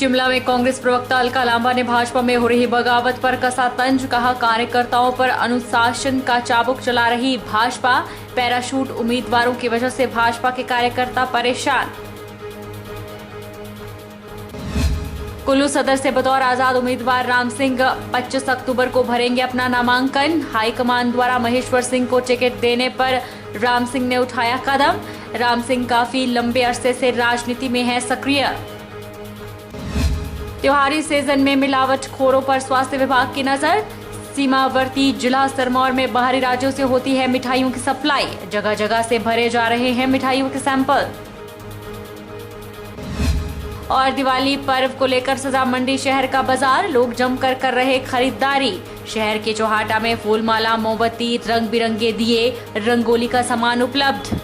शिमला में कांग्रेस प्रवक्ता अलका लांबा ने भाजपा में हो रही बगावत पर कसा तंज। कहा, कार्यकर्ताओं पर अनुशासन का चाबुक चला रही भाजपा। पैराशूट उम्मीदवारों की वजह से भाजपा के कार्यकर्ता परेशान। कुल्लू सदर से बतौर आजाद उम्मीदवार राम सिंह 25 अक्टूबर को भरेंगे अपना नामांकन। हाईकमान द्वारा महेश्वर सिंह को टिकट देने पर राम सिंह ने उठाया कदम। राम सिंह काफी लंबे अरसे से राजनीति में है सक्रिय। त्योहारी सीजन में मिलावटखोरों पर स्वास्थ्य विभाग की नजर। सीमावर्ती जिला सिरमौर में बाहरी राज्यों से होती है मिठाइयों की सप्लाई। जगह जगह से भरे जा रहे हैं मिठाइयों के सैंपल। और दिवाली पर्व को लेकर सजा मंडी शहर का बाजार। लोग जमकर कर रहे खरीदारी। शहर के चौहाटा में फूलमाला, मोमबत्ती, रंग बिरंगे दिए, रंगोली का सामान उपलब्ध।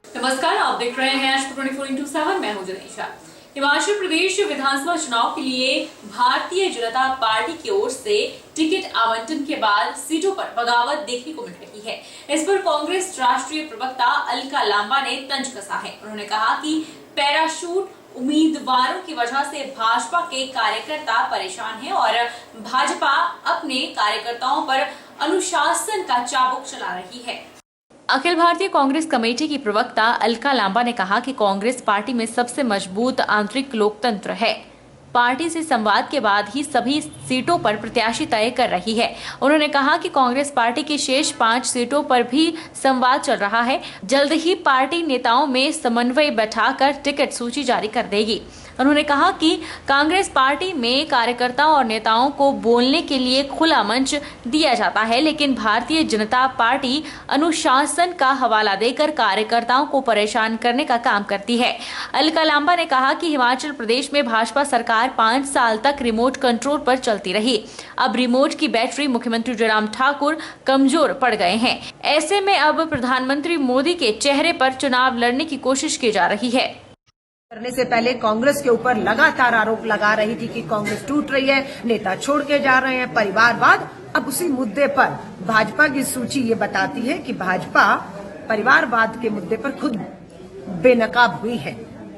नमस्कार, आप देख रहे हैं आज 24x7। मैं हूं जनीशा। हिमाचल प्रदेश विधानसभा चुनाव के लिए भारतीय जनता पार्टी की ओर से टिकट आवंटन के बाद सीटों पर बगावत देखने को मिल रही है। इस पर कांग्रेस राष्ट्रीय प्रवक्ता अलका लांबा ने तंज कसा है। उन्होंने कहा कि पैराशूट उम्मीदवारों की वजह से भाजपा के कार्यकर्ता परेशान हैं और भाजपा अपने कार्यकर्ताओं पर अनुशासन का चाबुक चला रही है। अखिल भारतीय कांग्रेस कमेटी की प्रवक्ता अलका लांबा ने कहा कि कांग्रेस पार्टी में सबसे मजबूत आंतरिक लोकतंत्र है। पार्टी से संवाद के बाद ही सभी सीटों पर प्रत्याशी तय कर रही है। उन्होंने कहा कि कांग्रेस पार्टी की शेष 5 सीटों पर भी संवाद चल रहा है। जल्द ही पार्टी नेताओं में समन्वय बैठाकर टिकट सूची जारी कर देगी। उन्होंने कहा कि कांग्रेस पार्टी में कार्यकर्ताओं और नेताओं को बोलने के लिए खुला मंच दिया जाता है, लेकिन भारतीय जनता पार्टी अनुशासन का हवाला देकर कार्यकर्ताओं को परेशान करने का काम करती है। अलका लांबा ने कहा कि हिमाचल प्रदेश में भाजपा सरकार 5 साल तक रिमोट कंट्रोल पर चलती रही। अब रिमोट की बैटरी मुख्यमंत्री जयराम ठाकुर कमजोर पड़ गए हैं। ऐसे में अब प्रधानमंत्री मोदी के चेहरे पर चुनाव लड़ने की कोशिश की जा रही है। करने से पहले कांग्रेस के ऊपर लगातार आरोप लगा रही थी कि कांग्रेस टूट रही है, नेता छोड़ के जा रहे हैं, परिवारवाद। अब उसी मुद्दे पर भाजपा की सूची ये बताती है कि भाजपा परिवारवाद के मुद्दे पर खुद बेनकाब हुई है।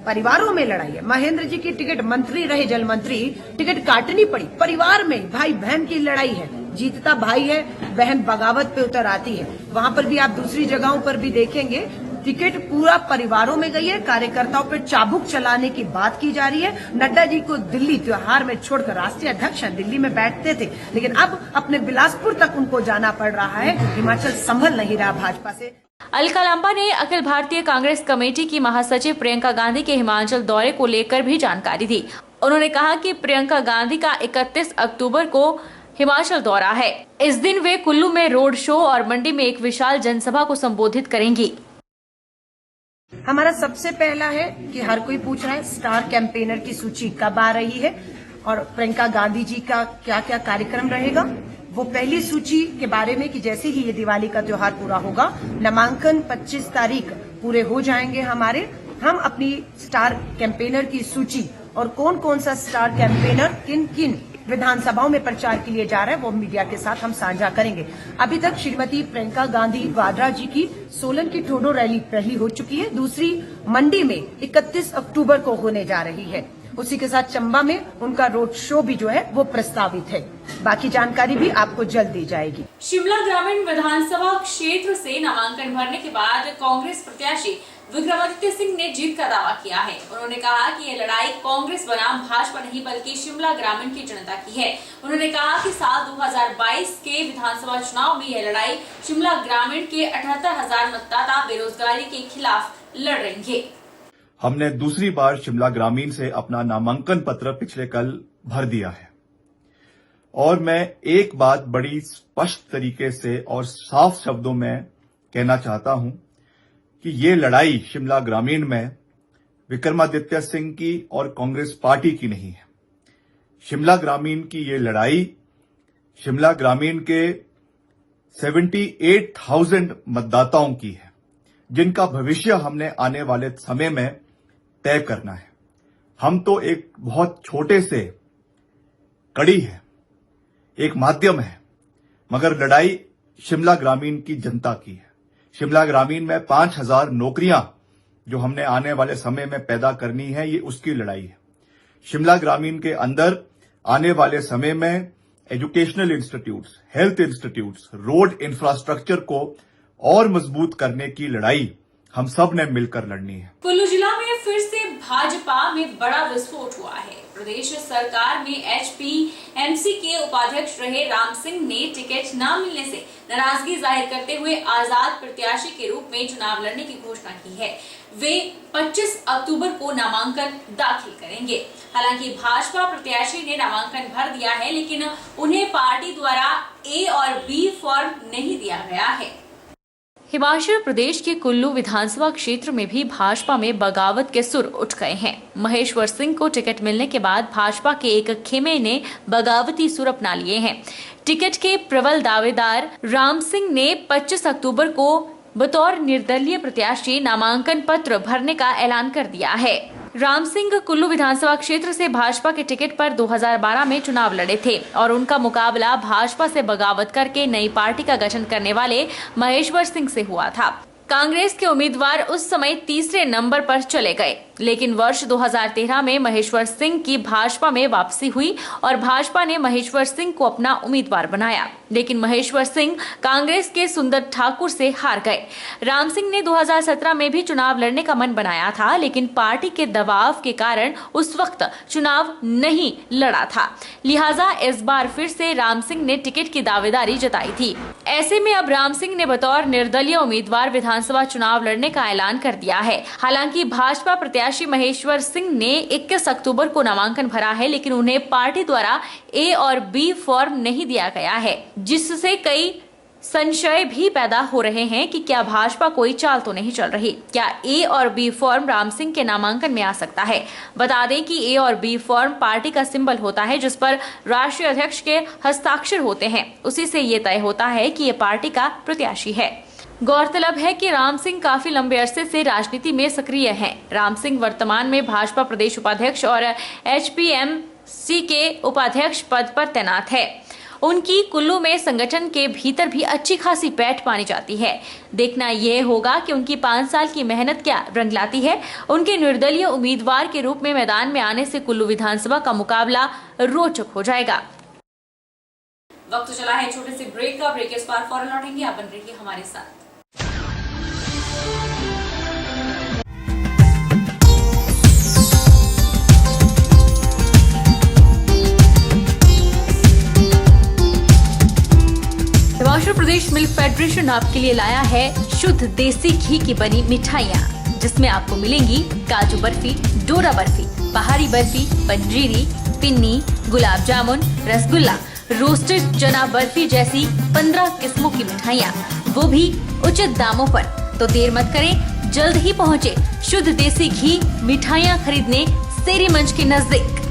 परिवारों में लड़ाई है। महेंद्र जी की टिकट, मंत्री रहे जल मंत्री, टिकट काटनी पड़ी। परिवार में भाई बहन की लड़ाई है। जीतता भाई है, बहन बगावत पे उतर आती है। वहां पर भी आप दूसरी जगहों पर भी देखेंगे टिकट पूरा परिवारों में गई है। कार्यकर्ताओं पर चाबुक चलाने की बात की जा रही है। नड्डा जी को दिल्ली त्योहार में छोड़कर, राष्ट्रीय अध्यक्ष दिल्ली में बैठते थे, लेकिन अब अपने बिलासपुर तक उनको जाना पड़ रहा है। हिमाचल संभल नहीं रहा भाजपा से। अलका लांबा ने अखिल भारतीय कांग्रेस कमेटी की महासचिव प्रियंका गांधी के हिमाचल दौरे को लेकर भी जानकारी दी। उन्होंने कहा कि प्रियंका गांधी का 31 अक्टूबर को हिमाचल दौरा है। इस दिन वे कुल्लू में रोड शो और मंडी में एक विशाल जनसभा को संबोधित करेंगी। हमारा सबसे पहला है कि हर कोई पूछ रहा है स्टार कैंपेनर की सूची कब आ रही है और प्रियंका गांधी जी का क्या क्या कार्यक्रम रहेगा। वो पहली सूची के बारे में कि जैसे ही ये दिवाली का त्योहार पूरा होगा, नामांकन 25 तारीख पूरे हो जाएंगे हमारे, हम अपनी स्टार कैंपेनर की सूची और कौन कौन सा स्टार कैंपेनर किन किन विधानसभाओं में प्रचार के लिए जा रहा है वो मीडिया के साथ हम साझा करेंगे। अभी तक श्रीमती प्रियंका गांधी वाड्रा जी की सोलन की ठोडो रैली पहली हो चुकी है। दूसरी मंडी में 31 अक्टूबर को होने जा रही है। उसी के साथ चंबा में उनका रोड शो भी जो है वो प्रस्तावित है। बाकी जानकारी भी आपको जल्द दी जाएगी। शिमला ग्रामीण विधानसभा क्षेत्र से नामांकन भरने के बाद कांग्रेस प्रत्याशी विक्रमादित्य सिंह ने जीत का दावा किया है। उन्होंने कहा कि ये लड़ाई कांग्रेस बनाम भाजपा नहीं बल्कि शिमला ग्रामीण की जनता की है। उन्होंने कहा कि साल 2022 के विधानसभा चुनाव में यह लड़ाई शिमला ग्रामीण के 78,000 मतदाता बेरोजगारी के खिलाफ लड़ रहे हैं। हमने दूसरी बार शिमला ग्रामीण से अपना नामांकन पत्र पिछले कल भर दिया है और मैं एक बात बड़ी स्पष्ट तरीके से और साफ शब्दों में कहना चाहता हूं कि ये लड़ाई शिमला ग्रामीण में विक्रमादित्य सिंह की और कांग्रेस पार्टी की नहीं है। शिमला ग्रामीण की ये लड़ाई शिमला ग्रामीण के 78,000 मतदाताओं की है, जिनका भविष्य हमने आने वाले समय में तय करना है। हम तो एक बहुत छोटे से कड़ी है, एक माध्यम है, मगर लड़ाई शिमला ग्रामीण की जनता की है। शिमला ग्रामीण में 5,000 नौकरियां जो हमने आने वाले समय में पैदा करनी है, ये उसकी लड़ाई है। शिमला ग्रामीण के अंदर आने वाले समय में educational institutes, health institutes, road infrastructure को और मजबूत करने की लड़ाई हम सब ने मिलकर लड़नी है। कुल्लू जिला में फिर से भाजपा में बड़ा विस्फोट हुआ है। प्रदेश सरकार में एचपीएमसी के उपाध्यक्ष रहे राम सिंह ने टिकट न मिलने से नाराजगी जाहिर करते हुए आजाद प्रत्याशी के रूप में चुनाव लड़ने की घोषणा की है। वे 25 अक्टूबर को नामांकन दाखिल करेंगे। हालांकि भाजपा प्रत्याशी ने नामांकन भर दिया है, लेकिन उन्हें पार्टी द्वारा ए और बी फॉर्म नहीं दिया गया है। हिमाचल प्रदेश के कुल्लू विधानसभा क्षेत्र में भी भाजपा में बगावत के सुर उठ गए हैं। महेश्वर सिंह को टिकट मिलने के बाद भाजपा के एक खेमे ने बगावती सुर अपना लिए हैं। टिकट के प्रबल दावेदार राम सिंह ने 25 अक्टूबर को बतौर निर्दलीय प्रत्याशी नामांकन पत्र भरने का ऐलान कर दिया है। राम सिंह कुल्लू विधानसभा क्षेत्र से भाजपा के टिकट पर 2012 में चुनाव लड़े थे और उनका मुकाबला भाजपा से बगावत करके नई पार्टी का गठन करने वाले महेश्वर सिंह से हुआ था। कांग्रेस के उम्मीदवार उस समय तीसरे नंबर पर चले गए, लेकिन वर्ष 2013 में महेश्वर सिंह की भाजपा में वापसी हुई और भाजपा ने महेश्वर सिंह को अपना उम्मीदवार बनाया, लेकिन महेश्वर सिंह कांग्रेस के सुंदर ठाकुर से हार गए। राम सिंह ने 2017 में भी चुनाव लड़ने का मन बनाया था, लेकिन पार्टी के दबाव के कारण उस वक्त चुनाव नहीं लड़ा था। लिहाजा इस बार फिर से राम सिंह ने टिकट की दावेदारी जताई थी। ऐसे में अब राम सिंह ने बतौर निर्दलीय उम्मीदवार विधानसभा चुनाव लड़ने का ऐलान कर दिया है। हालांकि भाजपा प्रत्याशी महेश्वर सिंह ने 21 अक्टूबर को नामांकन भरा है, लेकिन उन्हें पार्टी द्वारा ए और बी फॉर्म नहीं दिया गया है, जिससे कई संशय भी पैदा हो रहे हैं कि क्या भाजपा कोई चाल तो नहीं चल रही। क्या ए और बी फॉर्म राम सिंह के नामांकन में आ सकता है? बता दें कि ए और बी फॉर्म पार्टी का सिंबल होता है, जिस पर राष्ट्रीय अध्यक्ष के हस्ताक्षर होते हैं। उसी से ये तय होता है कि ये पार्टी का प्रत्याशी है। गौरतलब है कि राम सिंह काफी लंबे अरसे से राजनीति में सक्रिय हैं। राम सिंह वर्तमान में भाजपा प्रदेश उपाध्यक्ष और एचपीएमसी के उपाध्यक्ष पद पर तैनात है। उनकी कुल्लू में संगठन के भीतर भी अच्छी खासी पैठ मानी जाती है। देखना यह होगा कि उनकी 5 साल की मेहनत क्या रंग लाती है। उनके निर्दलीय उम्मीदवार के रूप में मैदान में आने से कुल्लू विधानसभा का मुकाबला रोचक हो जाएगा। वक्त चला है छोटे से ब्रेक का। ब्रेक के बाद फौरन लौटेंगे। आप बन रहिए हमारे साथ। हिमाचल प्रदेश मिल्क फेडरेशन आपके लिए लाया है शुद्ध देसी घी की बनी मिठाइयाँ, जिसमें आपको मिलेंगी काजू बर्फी, डोरा बर्फी, पहाड़ी बर्फी, पंजीरी, पिन्नी, गुलाब जामुन, रसगुल्ला, रोस्टेड चना बर्फी जैसी 15 किस्मों की मिठाइयाँ, वो भी उचित दामों पर। तो देर मत करें, जल्द ही पहुँचे शुद्ध देसी घी मिठाइयाँ खरीदने सेरी मंच के नजदीक।